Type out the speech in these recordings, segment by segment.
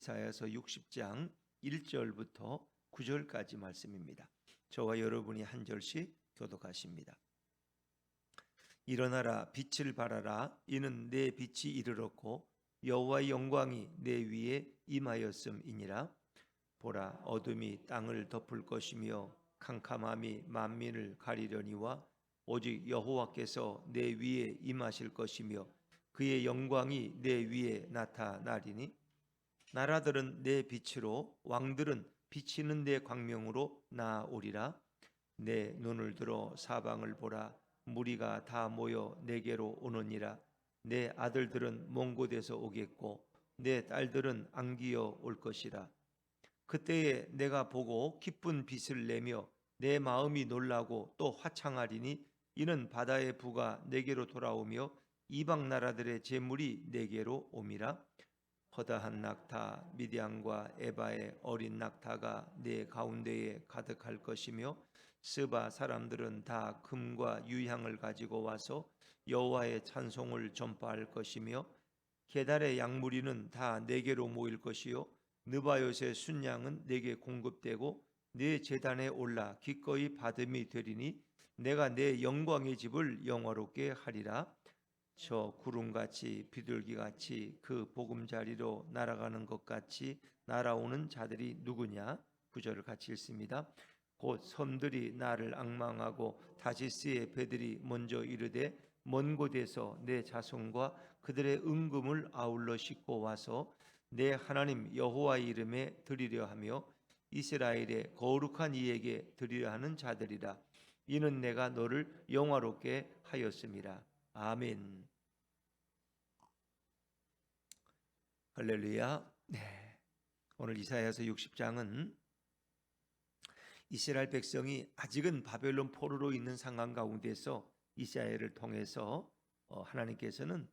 이사야서 60장 1절부터 9절까지 말씀입니다. 저와 여러분이 한 절씩 교독하십니다. 일어나라, 빛을 발하라. 이는 내 빛이 이르렀고 여호와의 영광이 내 위에 임하였음이니라. 보라, 어둠이 땅을 덮을 것이며 캄캄함이 만민을 가리려니와 오직 여호와께서 내 위에 임하실 것이며 그의 영광이 내 위에 나타나리니 나라들은 내 빛으로 왕들은 비치는 내 광명으로 나아오리라. 내 눈을 들어 사방을 보라. 무리가 다 모여 내게로 오느니라. 내 아들들은 먼 곳에서 오겠고 내 딸들은 안기어 올 것이라. 그때에 내가 보고 기쁜 빛을 내며 내 마음이 놀라고 또 화창하리니 이는 바다의 부가 내게로 돌아오며 이방 나라들의 재물이 내게로 옴이라. 허다한 낙타 미디안과 에바의 어린 낙타가 내 가운데에 가득할 것이며 스바 사람들은 다 금과 유향을 가지고 와서 여호와의 찬송을 전파할 것이며 게달의 양무리는 다 내게로 모일 것이요 느바요의 순양은 내게 공급되고 내 제단에 올라 기꺼이 받음이 되리니 내가 내 영광의 집을 영화롭게 하리라. 저 구름같이 비둘기같이 그 보금자리로 날아가는 것 같이 날아오는 자들이 누구냐? 9절을 같이 읽습니다. 곧 섬들이 나를 앙망하고 다시스의 배들이 먼저 이르되 먼 곳에서 내 자손과 그들의 은금을 아울러 싣고 와서 내 하나님 여호와의 이름에 드리려 하며 이스라엘의 거룩한 이에게 드리려 하는 자들이라. 이는 내가 너를 영화롭게 하였음이라. 아멘. 할렐루야. 네. 오늘 이사야서 60장은 이스라엘 백성이 아직은 바벨론 포로로 있는 상황 가운데서 이사야를 통해서 하나님께서는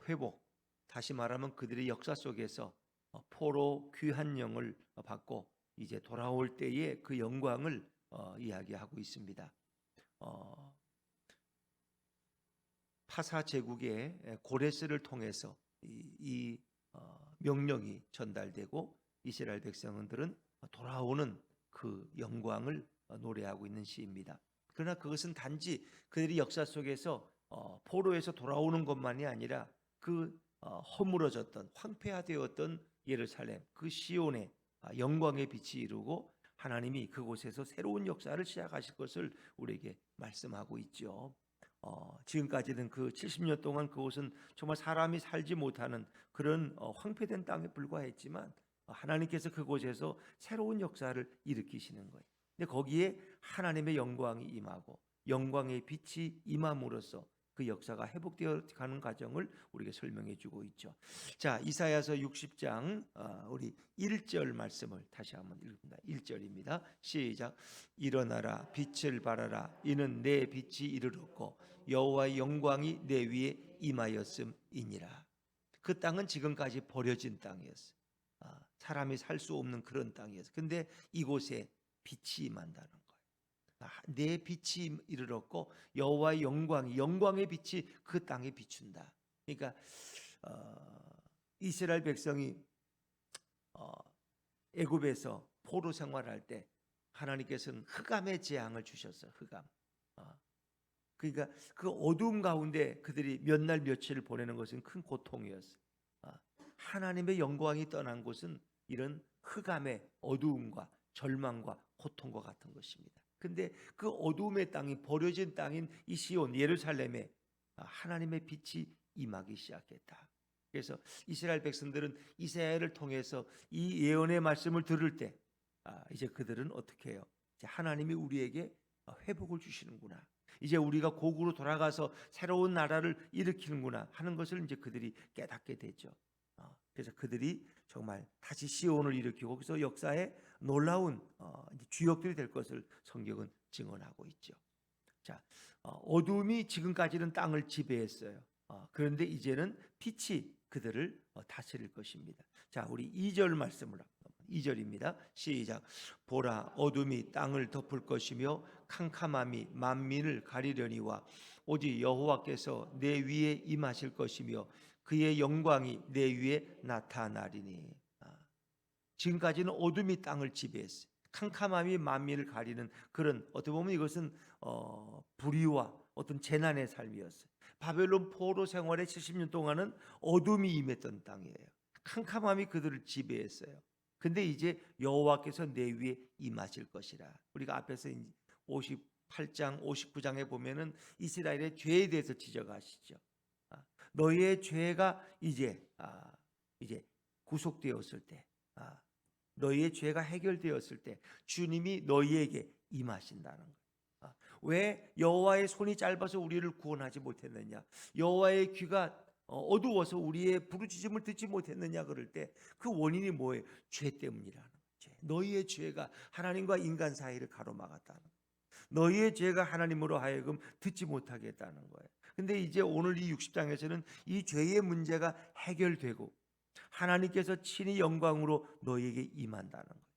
회복, 다시 말하면 그들의 역사 속에서 포로 귀한 영을 받고 이제 돌아올 때의 그 영광을 이야기하고 있습니다. 파사 제국의 고레스를 통해서 이 명령이 전달되고 이스라엘 백성들은 돌아오는 그 영광을 노래하고 있는 시입니다. 그러나 그것은 단지 그들이 역사 속에서 포로에서 돌아오는 것만이 아니라 그 허물어졌던 황폐화되었던 예루살렘 그 시온의 영광의 빛이 이루고 하나님이 그곳에서 새로운 역사를 시작하실 것을 우리에게 말씀하고 있죠. 지금까지는 그 70년 동안 그곳은 정말 사람이 살지 못하는 그런 황폐된 땅에 불과했지만 하나님께서 그곳에서 새로운 역사를 일으키시는 거예요. 근데 거기에 하나님의 영광이 임하고 영광의 빛이 임함으로써 그 역사가 회복되어 가는 과정을 우리에게 설명해 주고 있죠. 자, 이사야서 60장 우리 1절 말씀을 다시 한번 읽습니다. 1절입니다. 시작. 일어나라, 빛을 발하라. 이는 내 빛이 이르렀고 여호와의 영광이 내 위에 임하였음이니라. 그 땅은 지금까지 버려진 땅이었어요. 사람이 살 수 없는 그런 땅이었어요. 근데 이곳에 빛이 임한다는 거예요. 내 빛이 이르렀고 여호와의 영광의 빛이 그 땅에 비춘다. 그러니까 이스라엘 백성이 애굽에서 포로 생활할 때 하나님께서는 흑암의 재앙을 주셨어요. 흑암. 그러니까 그 어두움 가운데 그들이 몇 날 며칠을 보내는 것은 큰 고통이었어요. 하나님의 영광이 떠난 곳은 이런 흑암의 어두움과 절망과 고통과 같은 것입니다. 근데 그 어두움의 땅이 버려진 땅인 이 시온 예루살렘에 하나님의 빛이 임하기 시작했다. 그래서 이스라엘 백성들은 이사야를 통해서 이 예언의 말씀을 들을 때 이제 그들은 어떻게 해요? 이제 하나님이 우리에게 회복을 주시는구나. 이제 우리가 고국으로 돌아가서 새로운 나라를 일으키는구나 하는 것을 이제 그들이 깨닫게 되죠. 그래서 그들이 정말 다시 시온을 일으키고 그래서 역사에 놀라운 주역들이 될 것을 성경은 증언하고 있죠. 자, 어둠이 지금까지는 땅을 지배했어요. 그런데 이제는 빛이 그들을 다스릴 것입니다. 자, 우리 2절 말씀을 2절입니다. 시작. 보라, 어둠이 땅을 덮을 것이며 캄캄함이 만민을 가리려니와 오직 여호와께서 내 위에 임하실 것이며 그의 영광이 내 위에 나타나리니. 지금까지는 어둠이 땅을 지배했어요. 캄캄함이 만민을 가리는 그런, 어떻게 보면 이것은 불의와 어떤 재난의 삶이었어요. 바벨론 포로 생활의 70년 동안은 어둠이 임했던 땅이에요. 캄캄함이 그들을 지배했어요. 근데 이제 여호와께서 내 위에 임하실 것이라. 우리가 앞에서 58장 59장에 보면은 이스라엘의 죄에 대해서 지적하시죠. 너희의 죄가 이제 구속되었을 때, 너희의 죄가 해결되었을 때 주님이 너희에게 임하신다는 거예요. 왜 여호와의 손이 짧아서 우리를 구원하지 못했느냐? 여호와의 귀가 어두워서 우리의 부르짖음을 듣지 못했느냐? 그럴 때 그 원인이 뭐예요? 죄 때문이라는 거예요. 너희의 죄가 하나님과 인간 사이를 가로막았다는 거예요. 너희의 죄가 하나님으로 하여금 듣지 못하게 했다는 거예요. 근데 이제 오늘 이 60장에서는 이 죄의 문제가 해결되고 하나님께서 친히 영광으로 너희에게 임한다는 거예요.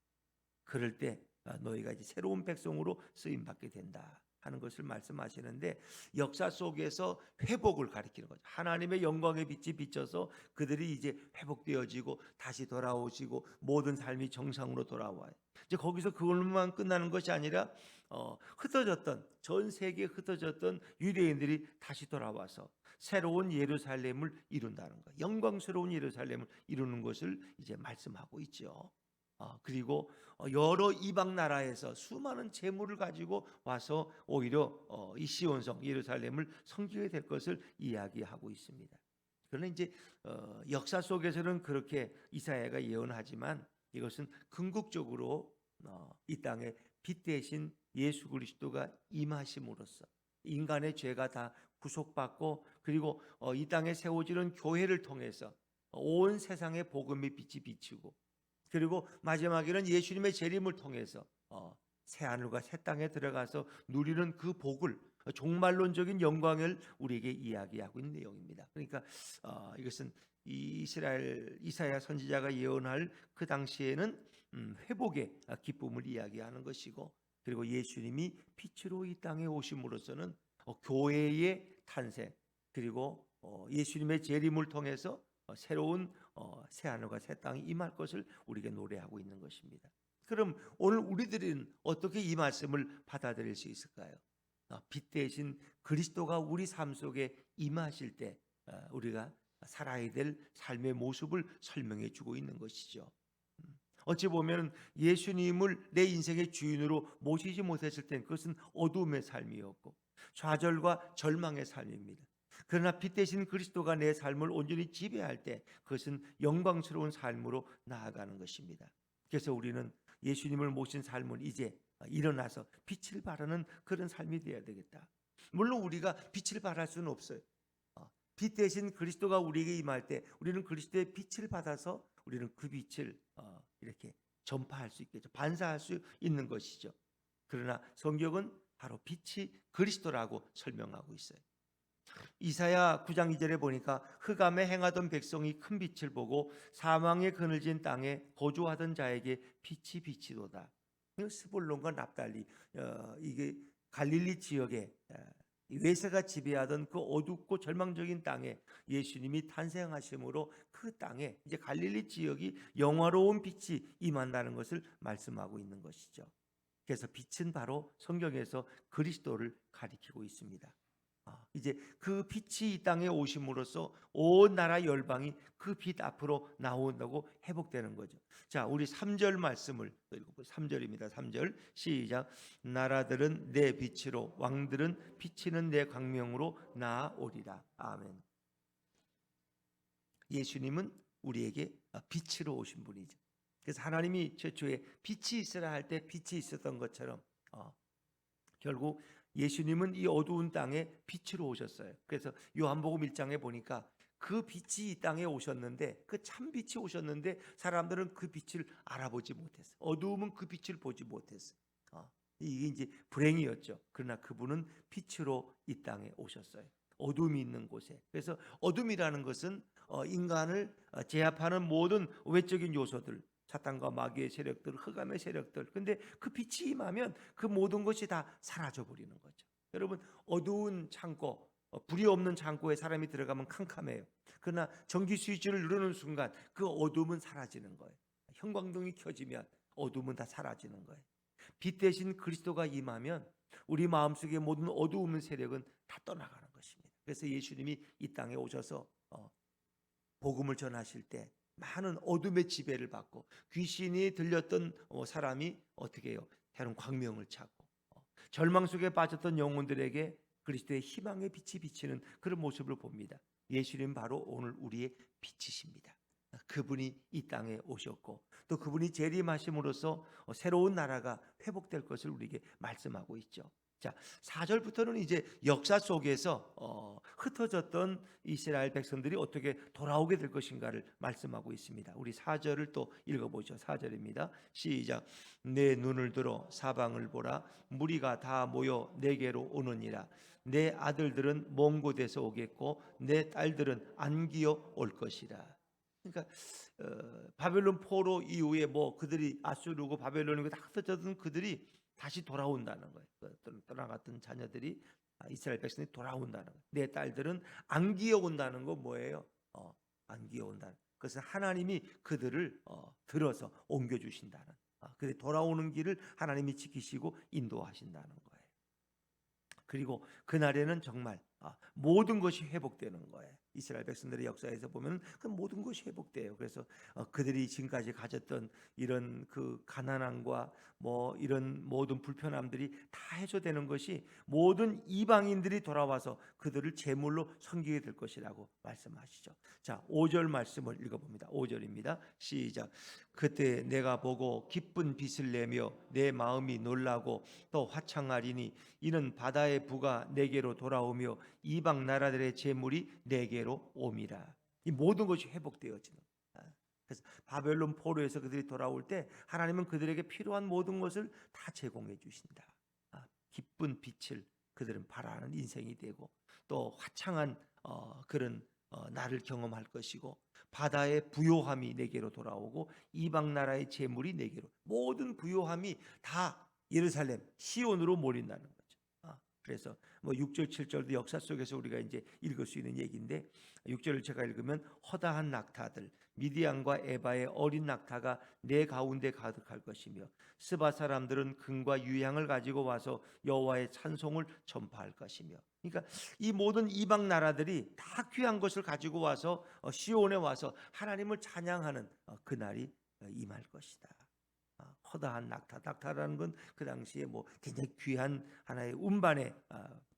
그럴 때 너희가 이제 새로운 백성으로 쓰임 받게 된다 하는 것을 말씀하시는데, 역사 속에서 회복을 가리키는 거죠. 하나님의 영광의 빛이 비쳐서 그들이 이제 회복되어지고 다시 돌아오시고 모든 삶이 정상으로 돌아와요. 이제 거기서 그걸로만 끝나는 것이 아니라 흩어졌던, 전 세계에 흩어졌던 유대인들이 다시 돌아와서 새로운 예루살렘을 이룬다는 것, 영광스러운 예루살렘을 이루는 것을 이제 말씀하고 있죠. 그리고 여러 이방 나라에서 수많은 재물을 가지고 와서 오히려 이 시온성 예루살렘을 섬기게 될 것을 이야기하고 있습니다. 그러나 이제 역사 속에서는 그렇게 이사야가 예언하지만 이것은 궁극적으로 이 땅에 빛 대신 예수 그리스도가 임하심으로써 인간의 죄가 다 구속받고, 그리고 이 땅에 세워지는 교회를 통해서 온 세상에 복음의 빛이 비치고, 그리고 마지막에는 예수님의 재림을 통해서 새 하늘과 새 땅에 들어가서 누리는 그 복을, 종말론적인 영광을 우리에게 이야기하고 있는 내용입니다. 그러니까 이것은 이사야 선지자가 예언할 그 당시에는 회복의 기쁨을 이야기하는 것이고, 그리고 예수님이 빛으로 이 땅에 오심으로써는 교회의 탄생, 그리고 예수님의 재림을 통해서 새로운 새 하늘과 새 땅이 임할 것을 우리에게 노래하고 있는 것입니다. 그럼 오늘 우리들은 어떻게 이 말씀을 받아들일 수 있을까요? 빛 대신 그리스도가 우리 삶 속에 임하실 때 우리가 살아야 될 삶의 모습을 설명해 주고 있는 것이죠. 어찌 보면 예수님을 내 인생의 주인으로 모시지 못했을 땐 그것은 어두움의 삶이었고 좌절과 절망의 삶입니다. 그러나 빛 대신 그리스도가 내 삶을 온전히 지배할 때 그것은 영광스러운 삶으로 나아가는 것입니다. 그래서 우리는 예수님을 모신 삶을 이제 일어나서 빛을 발하는 그런 삶이 되어야 되겠다. 물론 우리가 빛을 발할 수는 없어요. 빛 대신 그리스도가 우리에게 임할 때 우리는 그리스도의 빛을 받아서 우리는 그 빛을 이렇게 전파할 수 있겠죠. 반사할 수 있는 것이죠. 그러나 성경은 바로 빛이 그리스도라고 설명하고 있어요. 이사야 9장 2절에 보니까 흑암에 행하던 백성이 큰 빛을 보고 사망의 그늘진 땅에 거주하던 자에게 빛이 비치도다. 스불론과 납달리, 이게 갈릴리 지역에 외세가 지배하던 그 어둡고 절망적인 땅에 예수님이 탄생하심으로 그 땅에 이제 갈릴리 지역이 영화로운 빛이 임한다는 것을 말씀하고 있는 것이죠. 그래서 빛은 바로 성경에서 그리스도를 가리키고 있습니다. 이제 그 빛이 이 땅에 오심으로써 온 나라 열방이 그 빛 앞으로 나온다고 회복되는 거죠. 자, 우리 3절 말씀을 읽어보세요. 3절입니다. 3절 시작. 나라들은 내 빛으로, 왕들은 비치는 내 광명으로 나아오리라. 아멘. 예수님은 우리에게 빛으로 오신 분이죠. 그래서 하나님이 최초에 빛이 있으라 할 때 빛이 있었던 것처럼 결국 예수님은 이 어두운 땅에 빛으로 오셨어요. 그래서 요한복음 1장에 보니까 그 빛이 이 땅에 오셨는데, 그 참 빛이 오셨는데 사람들은 그 빛을 알아보지 못했어요. 어두움은 그 빛을 보지 못했어요. 이게 이제 불행이었죠. 그러나 그분은 빛으로 이 땅에 오셨어요. 어둠이 있는 곳에. 그래서 어둠이라는 것은 인간을 제압하는 모든 외적인 요소들, 사탄과 마귀의 세력들, 흑암의 세력들. 근데 그 빛이 임하면 그 모든 것이 다 사라져 버리는 거죠. 여러분, 어두운 창고, 불이 없는 창고에 사람이 들어가면 캄캄해요. 그러나 전기 스위치를 누르는 순간 그 어둠은 사라지는 거예요. 형광등이 켜지면 어둠은 다 사라지는 거예요. 빛 대신 그리스도가 임하면 우리 마음속의 모든 어두운 세력은 다 떠나가는 것입니다. 그래서 예수님이 이 땅에 오셔서 복음을 전하실 때 많은 어둠의 지배를 받고 귀신이 들렸던 사람이 어떻게 해요? 때론 광명을 찾고 절망 속에 빠졌던 영혼들에게 그리스도의 희망의 빛이 비치는 그런 모습을 봅니다. 예수님 바로 오늘 우리의 빛이십니다. 그분이 이 땅에 오셨고 또 그분이 재림하심으로써 새로운 나라가 회복될 것을 우리에게 말씀하고 있죠. 자, 4절부터는 이제 역사 속에서 흩어졌던 이스라엘 백성들이 어떻게 돌아오게 될 것인가를 말씀하고 있습니다. 우리 4절을 또 읽어보죠. 4절입니다. 시작. 내 눈을 들어 사방을 보라. 무리가 다 모여 내게로 오느니라. 내 아들들은 먼 곳에서 오겠고 내 딸들은 안기어 올 것이라. 그러니까 바벨론 포로 이후에 그들이 아수르고 바벨론이고 다 흩어졌던 그들이 다시 돌아온다는 거예요. 떠나갔던 자녀들이 이스라엘 백성이 돌아온다는 거예요. 내 딸들은 안기어 온다는 거 뭐예요? 안기어 온다는. 그것은 하나님이 그들을 들어서 옮겨 주신다는. 그들이 돌아오는 길을 하나님이 지키시고 인도하신다는 거예요. 그리고 그날에는 정말 모든 것이 회복되는 거예요. 이스라엘 백성들의 역사에서 보면 그 모든 것이 회복돼요. 그래서 그들이 지금까지 가졌던 이런 그 가난함과 이런 모든 불편함들이 다 해소되는 것이 모든 이방인들이 돌아와서 그들을 제물로 섬기게 될 것이라고 말씀하시죠. 자, 5절 말씀을 읽어봅니다. 5절입니다. 시작. 그때 내가 보고 기쁜 빛을 내며 내 마음이 놀라고 또 화창하리니 이는 바다의 부가 내게로 돌아오며 이방 나라들의 재물이 내게로 옴이라. 이 모든 것이 회복되어지는. 그래서 바벨론 포로에서 그들이 돌아올 때 하나님은 그들에게 필요한 모든 것을 다 제공해 주신다. 기쁜 빛을 그들은 바라는 인생이 되고 또 화창한 그런 나를 경험할 것이고 바다의 부요함이 내게로 돌아오고 이방 나라의 재물이 내게로, 모든 부요함이 다 예루살렘 시온으로 몰린다는 거죠. 그래서 6절 7절도 역사 속에서 우리가 이제 읽을 수 있는 얘기인데 6절을 제가 읽으면 허다한 낙타들 미디안과 에바의 어린 낙타가 내 가운데 가득할 것이며 스바 사람들은 금과 유향을 가지고 와서 여호와의 찬송을 전파할 것이며. 그러니까 이 모든 이방 나라들이 다 귀한 것을 가지고 와서 시온에 와서 하나님을 찬양하는 그날이 임할 것이다. 허다한 낙타라는 건 그 당시에 굉장히 귀한 하나의 운반의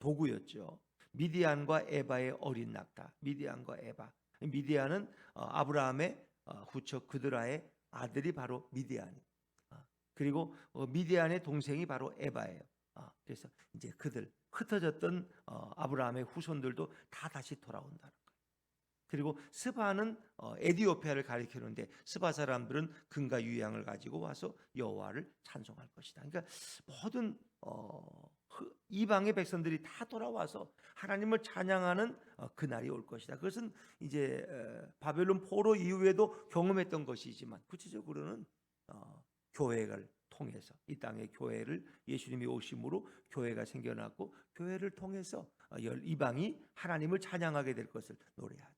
도구였죠. 미디안과 에바의 어린 낙타. 미디안과 에바. 미디안은 아브라함의 후처 그드라의 아들이 바로 미디안이. 그리고 미디안의 동생이 바로 에바예요. 그래서 이제 그들 흩어졌던 아브라함의 후손들도 다 다시 돌아온다는 거예요. 그리고 스바는 에디오피아를 가리키는데 스바 사람들은 금과 유향을 가지고 와서 여호와를 찬송할 것이다. 그러니까 모든 이방의 백성들이 다 돌아와서 하나님을 찬양하는 그날이 올 것이다. 그것은 이제 바벨론 포로 이후에도 경험했던 것이지만 구체적으로는 교회를 통해서 이 땅의 교회를 예수님이 오심으로 교회가 생겨났고 교회를 통해서 이방이 하나님을 찬양하게 될 것을 노래하죠.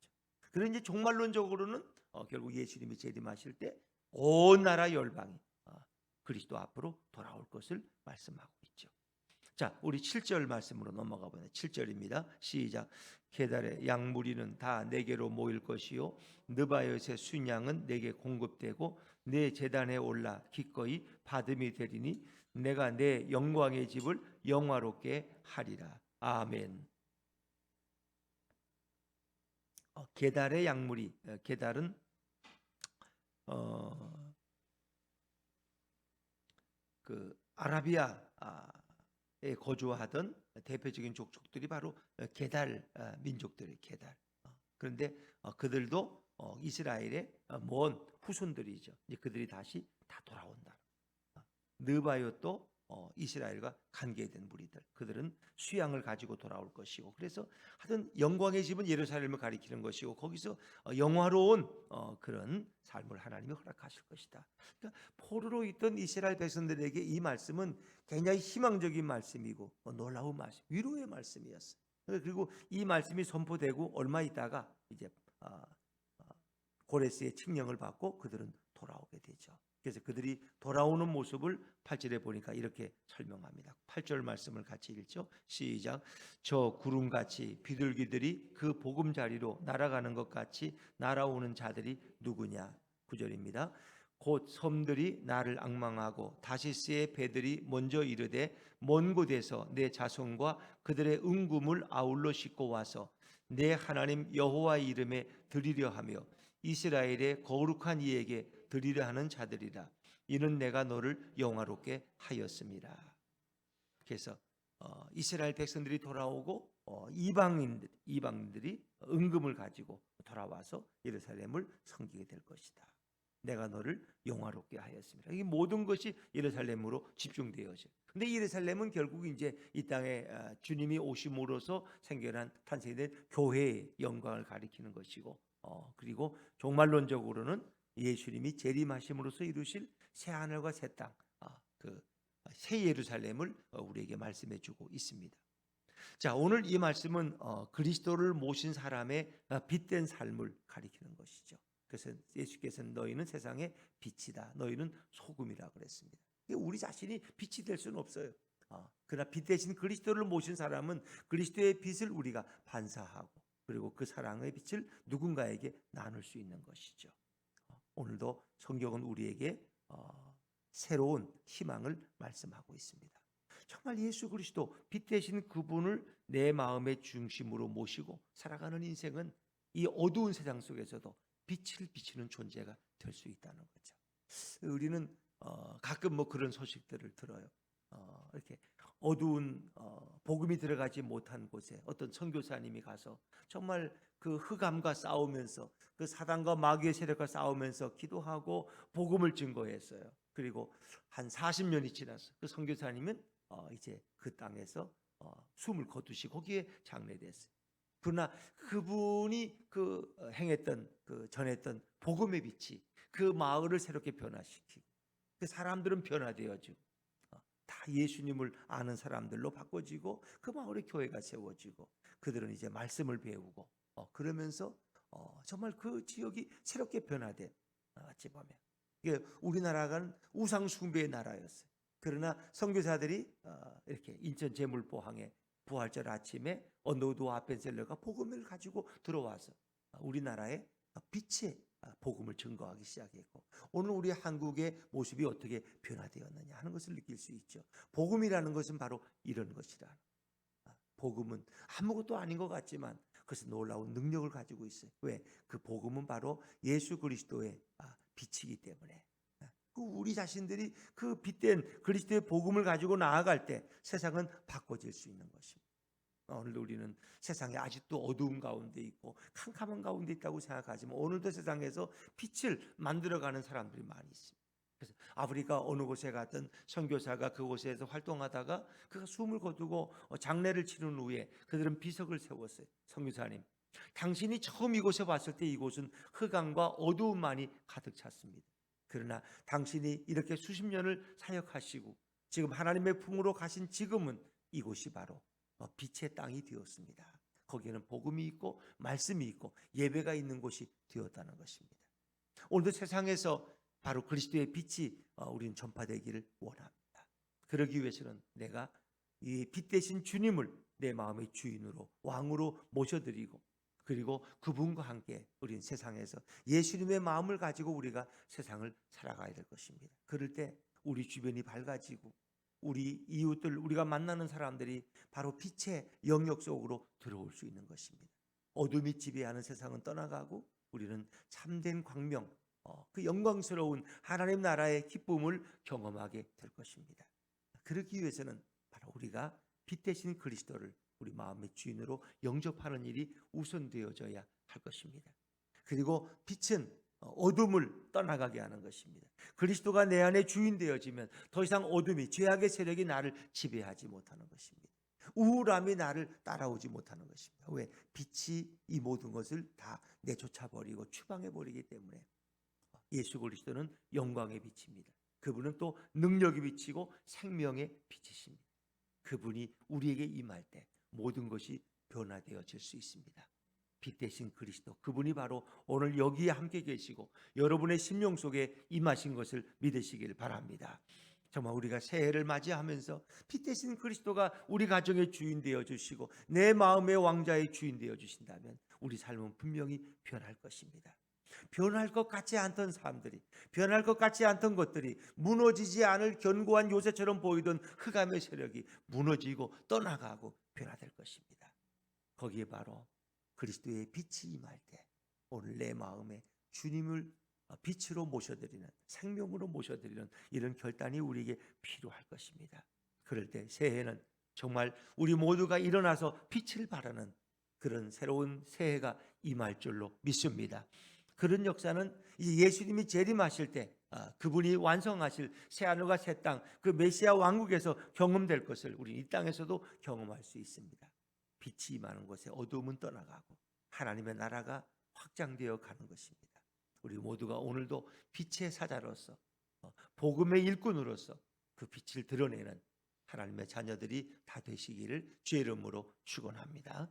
그런데 이제 종말론적으로는 결국 예수님이 재림하실 때 온 나라 열방이 그리스도 앞으로 돌아올 것을 말씀하고 있죠. 자, 우리 7절 말씀으로 넘어가 보네. 7절입니다. 시작. 게달의 양무리는 다 내게로 모일 것이요 느바요의 순양은 내게 공급되고 내 제단에 올라 기꺼이 받음이 되리니 내가 내 영광의 집을 영화롭게 하리라. 아멘. 게달의 양무리. 게달은 그 아라비아에 거주하던 대표적인 족속들이 바로 게달 민족들이 게달. 그런데 그들도 이스라엘의 먼 후손들이죠. 이제 그들이 다시 다 돌아온다. 느바요도 이스라엘과 관계된 무리들, 그들은 수양을 가지고 돌아올 것이고, 그래서 하여튼 영광의 집은 예루살렘을 가리키는 것이고 거기서 영화로운 그런 삶을 하나님이 허락하실 것이다. 그러니까 포로로 있던 이스라엘 백성들에게 이 말씀은 굉장히 희망적인 말씀이고 놀라운 말씀, 위로의 말씀이었어요. 그리고 이 말씀이 선포되고 얼마 있다가 이제 고레스의 칙령을 받고 그들은 돌아오게 되죠. 그래서 그들이 돌아오는 모습을 8절에 보니까 이렇게 설명합니다. 8절 말씀을 같이 읽죠. 시작. 저 구름같이 비둘기들이 그 보금자리로 날아가는 것 같이 날아오는 자들이 누구냐. 9절입니다. 곧 섬들이 나를 앙망하고 다시스의 배들이 먼저 이르되 먼 곳에서 내 자손과 그들의 은금을 아울러 싣고 와서 내 하나님 여호와의 이름에 드리려 하며 이스라엘의 거룩한 이에게 드리려 하는 자들이라. 이는 내가 너를 영화롭게 하였습니다. 그래서 이스라엘 백성들이 돌아오고 이방인들이 은금을 가지고 돌아와서 예루살렘을 섬기게 될 것이다. 내가 너를 영화롭게 하였습니다. 이 모든 것이 예루살렘으로 집중되어져. 근데 예루살렘은 결국 이제 이 땅에 주님이 오심으로써 생겨난 탄생된 교회의 영광을 가리키는 것이고, 그리고 종말론적으로는 예수님이 재림하심으로써 이루실 새 하늘과 새 땅, 그 새 예루살렘을 우리에게 말씀해 주고 있습니다. 자, 오늘 이 말씀은 그리스도를 모신 사람의 빛된 삶을 가리키는 것이죠. 그래서 예수께서는 너희는 세상의 빛이다. 너희는 소금이라 그랬습니다. 우리 자신이 빛이 될 수는 없어요. 그러나 빛 대신 그리스도를 모신 사람은 그리스도의 빛을 우리가 반사하고 그리고 그 사랑의 빛을 누군가에게 나눌 수 있는 것이죠. 오늘도 성경은 우리에게 새로운 희망을 말씀하고 있습니다. 정말 예수 그리스도 빛 대신 그분을 내 마음의 중심으로 모시고 살아가는 인생은 이 어두운 세상 속에서도 빛을 비치는 존재가 될 수 있다는 거죠. 우리는 가끔 그런 소식들을 들어요. 이렇게 어두운 복음이 들어가지 못한 곳에 어떤 선교사님이 가서 정말 그 흑암과 싸우면서 그 사단과 마귀의 세력과 싸우면서 기도하고 복음을 증거했어요. 그리고 한 40년이 지나서 그 선교사님은 이제 그 땅에서 숨을 거두시고 거기에 장례됐어요. 그러나 그분이 행했던 전했던 복음의 빛이 그 마을을 새롭게 변화시키고 그 사람들은 변화되어지고 다 예수님을 아는 사람들로 바꿔지고 그 마을에 교회가 세워지고 그들은 이제 말씀을 배우고 그러면서 정말 그 지역이 새롭게 변화돼. 어찌 보면 이게 우리나라가 우상 숭배의 나라였어요. 그러나 선교사들이 이렇게 인천 제물포항에 부활절 아침에 언노도 아펜셀러가 복음을 가지고 들어와서 우리나라의 빛의 복음을 증거하기 시작했고 오늘 우리 한국의 모습이 어떻게 변화되었느냐 하는 것을 느낄 수 있죠. 복음이라는 것은 바로 이런 것이라. 복음은 아무것도 아닌 것 같지만 그것은 놀라운 능력을 가지고 있어요. 왜? 그 복음은 바로 예수 그리스도의 빛이기 때문에 우리 자신들이 그 빛된 그리스도의 복음을 가지고 나아갈 때 세상은 바꿔질 수 있는 것입니다. 오늘도 우리는 세상에 아직도 어두운 가운데 있고 캄캄한 가운데 있다고 생각하지만 오늘도 세상에서 빛을 만들어가는 사람들이 많이 있습니다. 그래서 아프리카 어느 곳에 갔던 선교사가 그곳에서 활동하다가 그가 숨을 거두고 장례를 치른 후에 그들은 비석을 세웠어요. 선교사님, 당신이 처음 이곳에 왔을 때 이곳은 흑암과 어두움만이 가득 찼습니다. 그러나 당신이 이렇게 수십 년을 사역하시고 지금 하나님의 품으로 가신 지금은 이곳이 바로 빛의 땅이 되었습니다. 거기에는 복음이 있고 말씀이 있고 예배가 있는 곳이 되었다는 것입니다. 오늘도 세상에서 바로 그리스도의 빛이 우리는 전파되기를 원합니다. 그러기 위해서는 내가 이 빛 대신 주님을 내 마음의 주인으로 왕으로 모셔드리고 그리고 그분과 함께 우리는 세상에서 예수님의 마음을 가지고 우리가 세상을 살아가야 될 것입니다. 그럴 때 우리 주변이 밝아지고 우리 이웃들 우리가 만나는 사람들이 바로 빛의 영역 속으로 들어올 수 있는 것입니다. 어둠이 지배하는 세상은 떠나가고 우리는 참된 광명 그 영광스러운 하나님 나라의 기쁨을 경험하게 될 것입니다. 그러기 위해서는 바로 우리가 빛 대신 그리스도를 우리 마음의 주인으로 영접하는 일이 우선되어져야 할 것입니다. 그리고 빛은 어둠을 떠나가게 하는 것입니다. 그리스도가 내 안에 주인 되어지면 더 이상 어둠이 죄악의 세력이 나를 지배하지 못하는 것입니다. 우울함이 나를 따라오지 못하는 것입니다. 왜? 빛이 이 모든 것을 다 내쫓아버리고 추방해버리기 때문에 예수 그리스도는 영광의 빛입니다. 그분은 또 능력의 빛이고 생명의 빛이십니다. 그분이 우리에게 임할 때 모든 것이 변화되어질 수 있습니다. 빛 대신 그리스도, 그분이 바로 오늘 여기에 함께 계시고 여러분의 심령 속에 임하신 것을 믿으시길 바랍니다. 정말 우리가 새해를 맞이하면서 빛 대신 그리스도가 우리 가정의 주인 되어 주시고 내 마음의 왕자의 주인 되어 주신다면 우리 삶은 분명히 변할 것입니다. 변할 것 같지 않던 사람들이, 변할 것 같지 않던 것들이, 무너지지 않을 견고한 요새처럼 보이던 흑암의 세력이 무너지고 떠나가고 변화될 것입니다. 거기에 바로 그리스도의 빛이 임할 때 오늘 내 마음에 주님을 빛으로 모셔드리는, 생명으로 모셔드리는 이런 결단이 우리에게 필요할 것입니다. 그럴 때 새해는 정말 우리 모두가 일어나서 빛을 발하는 그런 새로운 새해가 임할 줄로 믿습니다. 그런 역사는 이제 예수님이 재림하실 때 그분이 완성하실 새하늘과 새 땅, 그 메시아 왕국에서 경험될 것을 우리 이 땅에서도 경험할 수 있습니다. 빛이 임하는 곳에 어두움은 떠나가고 하나님의 나라가 확장되어 가는 것입니다. 우리 모두가 오늘도 빛의 사자로서, 복음의 일꾼으로서 그 빛을 드러내는 하나님의 자녀들이 다 되시기를 주의 이름으로 축원합니다.